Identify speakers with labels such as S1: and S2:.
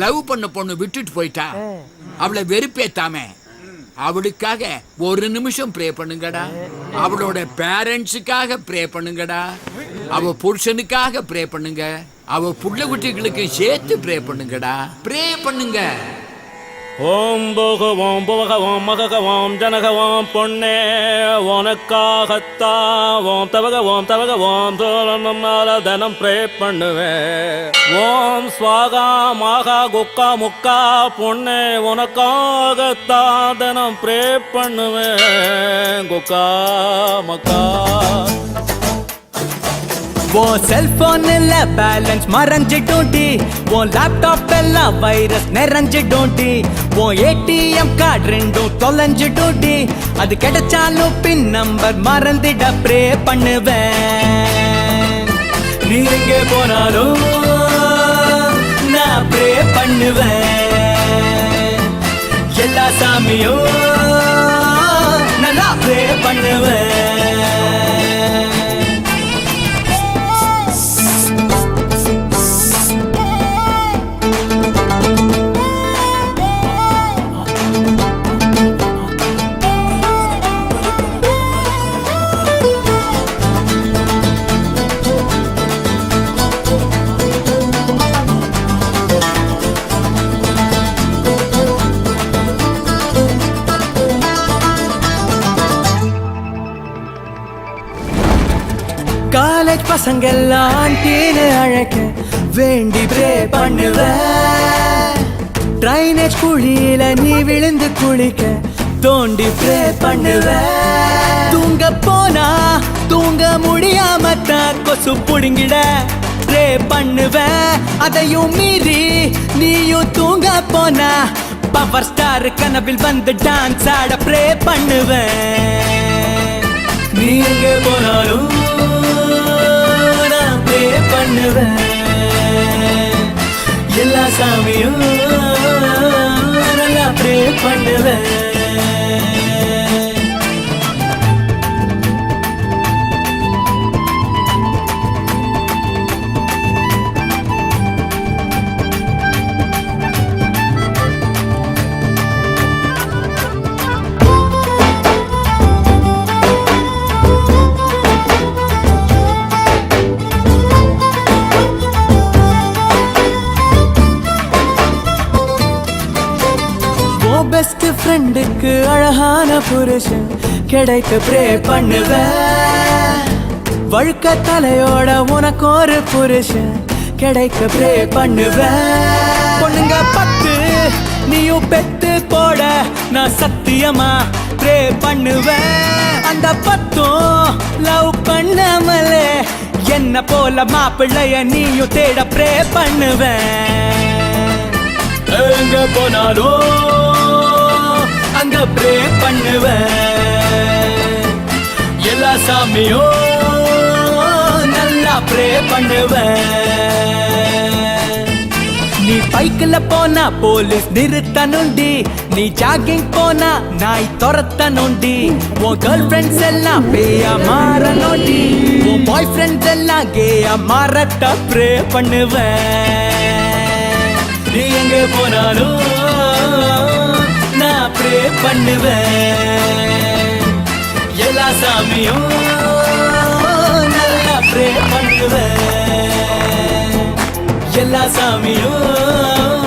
S1: Love பண்ண பொண்ணு விட்டுட்டு போயிட்டா, அவளை வெறுப்பேத்தாம அவளுக்காக ஒரு நிமிஷம் ப்ரே பண்ணுங்கடா. அவளோட பேரண்ட்ஸுக்காக ப்ரே பண்ணுங்கடா. அவ புருஷனுக்காக ப்ரே பண்ணுங்க. அவ புள்ள குட்டிகளுக்கு சேர்த்து ப்ரே பண்ணுங்கடா. ப்ரே பண்ணுங்க.
S2: ஓம் போகவோம் போகவோம் மககவோம் ஜனகவோம் பொன்னே உனக்காகத்தாவோம் தவகவோம் தனம் ப்ரே பண்ணுவேன். ஓம் ஸ்வாகா மாகா குக்கா முக்கா பொன்னே உனக்காகத்தா தினம் ப்ரே பண்ணுவேன். குக்கா மக்கா
S3: वो सेलफोन बैलेंस मरंजिटोंटी, वो लैपटॉप வைரஸ் நிறைஞ்சிட்டோண்டி, वो ஏடிஎம் கார்டு ரெண்டும் தொலைஞ்சிட்டோண்டி. அது கிடைச்சாலும் பின் நம்பர் மறந்துட ப்ரே பண்ணுவேன். நீ எங்கே போனாலும் நான் ப்ரே பண்ணுவேன். எல்லா சாமியும் நல்லா ப்ரே பண்ணுவேன். காலேஜ் பசங்கெல்லாம் ஆண்டின்னு அழைக்க வேண்டி ப்ரே பண்ணுவேன். ட்ரைனேஜ் குழியில நீ விழுந்து குளிக்க தோண்டி ப்ரே பண்ணுவேன். தூங்க போனா தூங்க முடியாம தான் கொசு புடுங்கிட ப்ரே பண்ணுவேன். அதையும் மீறி நீயும் தூங்க போனா பவர் ஸ்டார் கனவில் வந்து டான்ஸ் ஆட ப்ரே பண்ணுவேன். நீ எங்க போனாலும் நான் ப்ரே பண்ணுவேன். எல்லா சாமியும் நல்லா ப்ரே பண்ணுவேன். பெஸ்ட் ஃப்ரெண்டுக்கு அழகான புருஷன் கிடைக்க ப்ரே பண்ணுவேன். வழுக்க தலையோட உனக்கு ஒரு புருஷன் கிடைக்க ப்ரே பண்ணுவேன். பொண்ணுங்க பத்து நீயும் பெத்து போட நான் சத்தியமா ப்ரே பண்ணுவேன். அந்த பத்தும் லவ் பண்ணாமலே என்ன போல மாப்பிள்ளைய நீயும் தேட ப்ரே பண்ணுவேன். எங்க போனாலும் அங்க ப்ரே பண்ணுவேன். எல்லா சாமியும் நல்லா ப்ரே பண்ணுவேன். நீ பைக்கில் போனா போலீஸ் நிறுத்தணுண்டி, நீ ஜாகிங் போனா நாய் துரத்தணுண்டி. உன் கேர்ள் ஃப்ரெண்ட்ஸ் எல்லாம் பேயா மாறணுண்டி, உன் பாய் ஃப்ரெண்ட்ஸ் எல்லாம் கேயா மாறட்ட ப்ரே பண்ணுவேன். நீ எங்க போனாலும் நான் ப்ரே பண்ணுவேன். எல்லா சாமியும் நல்லா ப்ரே பண்ணுவேன். எல்லா சாமியும்